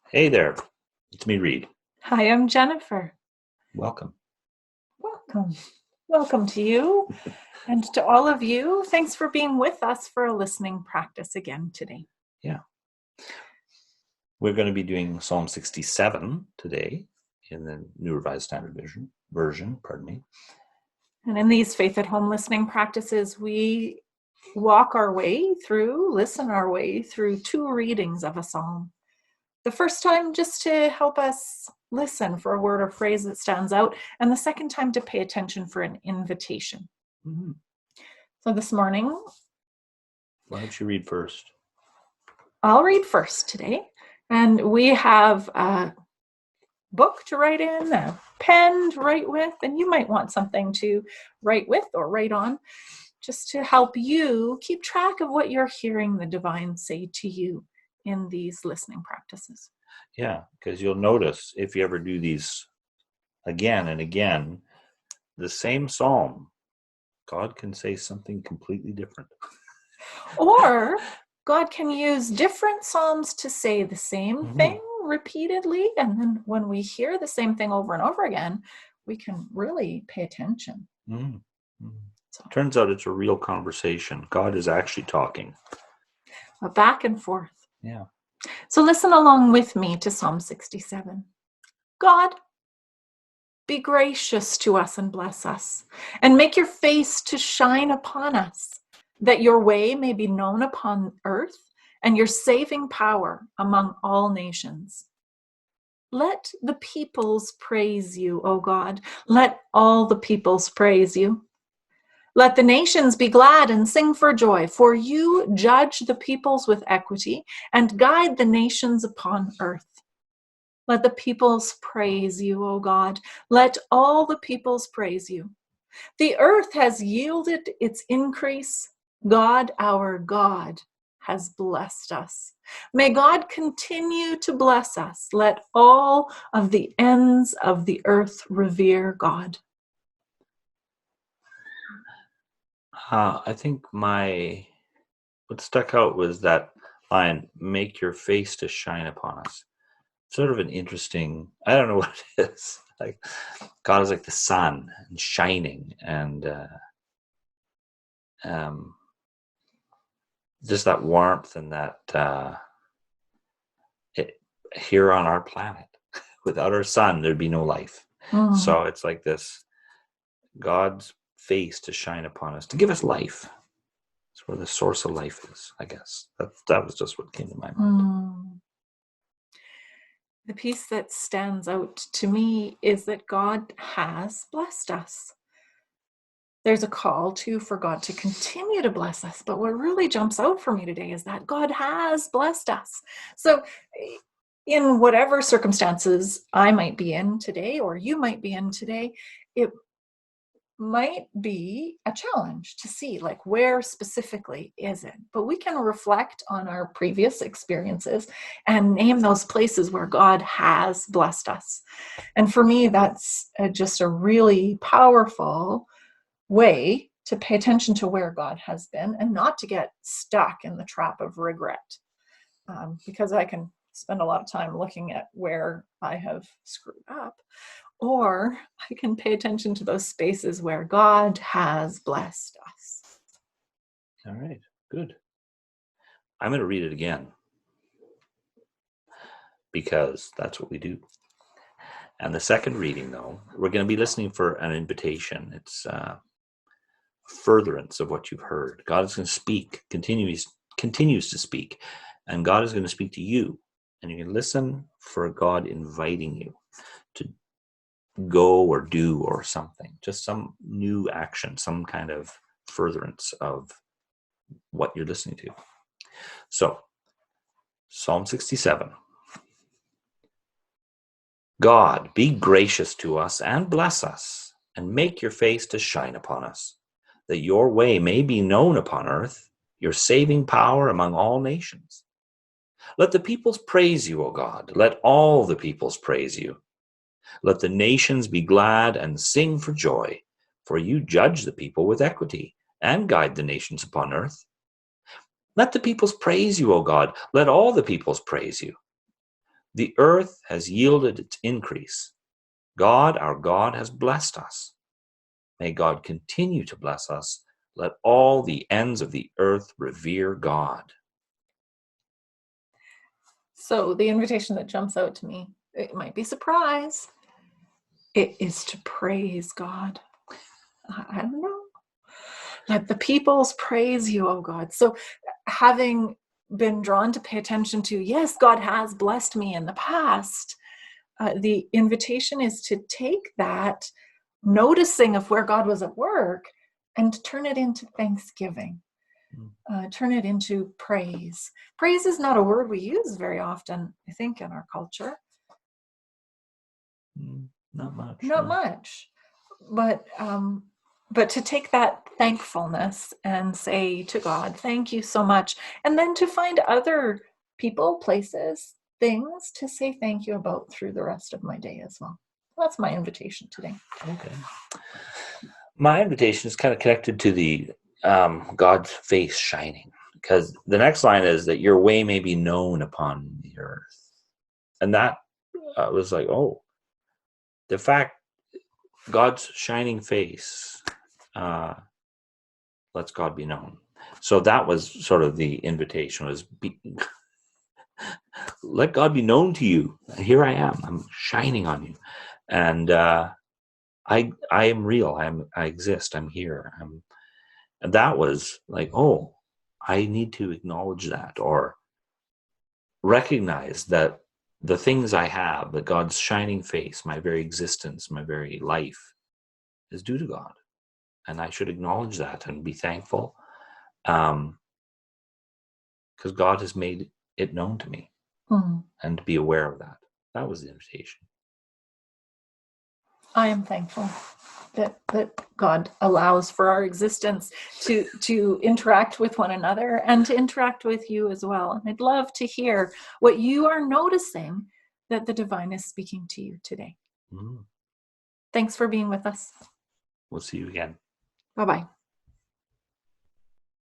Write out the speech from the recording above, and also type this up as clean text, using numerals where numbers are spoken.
Hey there, it's me, Reed. Hi, I'm Jennifer. Welcome. Welcome. Welcome to you and to all of you. Thanks for being with us for a listening practice again today. Yeah, we're going to be doing Psalm 67 today in the New Revised Standard version. Pardon me. And in these Faith at Home listening practices, we walk our way through, listen our way through two readings of a psalm. The first time just to help us listen for a word or phrase that stands out, and the second time to pay attention for an invitation. Mm-hmm. So this morning, Why don't you read first? I'll read first today. And we have a book to write in, a pen to write with, and you might want something to write with or write on just to help you keep track of what you're hearing the divine say to you in these listening practices. Yeah, because you'll notice if you ever do these again and again, the same psalm, God can say something completely different. Or God can use different psalms to say the same thing repeatedly. And then when we hear the same thing over and over again, we can really pay attention. Mm-hmm. So, Turns out it's a real conversation. God is actually talking. back and forth. Yeah. So listen along with me to Psalm 67. God, be gracious to us and bless us, and make your face to shine upon us, that your way may be known upon earth and your saving power among all nations. Let the peoples praise you, O God. Let all the peoples praise you. Let the nations be glad and sing for joy, for you judge the peoples with equity and guide the nations upon earth. Let the peoples praise you, O God. Let all the peoples praise you. The earth has yielded its increase. God, our God, has blessed us. May God continue to bless us. Let all of the ends of the earth revere God. I think what stuck out was that line, make your face to shine upon us. Sort of an interesting, I don't know what it is. Like God is like the sun and shining and um, just that warmth and that here on our planet. Without our sun, there'd be no life. Mm. So it's like this God's face to shine upon us, to give us life. It's where the source of life is, I guess. That was just what came to my mind. Mm. The piece that stands out to me is that God has blessed us. There's a call too for God to continue to bless us. But what really jumps out for me today is that God has blessed us. So, in whatever circumstances I might be in today, or you might be in today, it might be a challenge to see like where specifically is it, but we can reflect on our previous experiences and name those places where God has blessed us. And for me, that's just a really powerful way to pay attention to where God has been and not to get stuck in the trap of regret. Because I can spend a lot of time looking at where I have screwed up, or I can pay attention to those spaces where God has blessed us. All right, good. I'm going to read it again because that's what we do. And the second reading, though, we're going to be listening for an invitation. It's furtherance of what you've heard. God is going to speak, continues to speak, and God is going to speak to you. And you can listen for God inviting you to go or do or something, just some new action, some kind of furtherance of what you're listening to. So, Psalm 67. God, be gracious to us and bless us, and make your face to shine upon us, that your way may be known upon earth, your saving power among all nations. Let the peoples praise you, O God. Let all the peoples praise you. Let the nations be glad and sing for joy, for you judge the people with equity and guide the nations upon earth. Let the peoples praise you, O God. Let all the peoples praise you. The earth has yielded its increase. God, our God, has blessed us. May God continue to bless us. Let all the ends of the earth revere God. So the invitation that jumps out to me, it might be surprise. It is to praise God. I don't know. Let the peoples praise you, oh God. So having been drawn to pay attention to, yes, God has blessed me in the past, the invitation is to take that noticing of where God was at work and turn it into thanksgiving. Turn it into praise. Praise is not a word we use very often, I think, in our culture. Not much. Not much. But to take that thankfulness and say to God, thank you so much. And then to find other people, places, things to say thank you about through the rest of my day as well. That's my invitation today. Okay. My invitation is kind of connected to the God's face shining, because the next line is that your way may be known upon the earth. And that was like, oh, the fact God's shining face lets God be known. So that was sort of the invitation, was let God be known to you. Here I am. I'm shining on you. And I am real. I exist. I'm here. And that was like, oh, I need to acknowledge that, or recognize that the things I have, that God's shining face, my very existence, my very life, is due to God. And I should acknowledge that and be thankful, because God has made it known to me, and to be aware of that. That was the invitation. I am thankful that God allows for our existence to interact with one another and to interact with you as well. And I'd love to hear what you are noticing that the divine is speaking to you today. Thanks for being with us. We'll see you again. Bye-bye.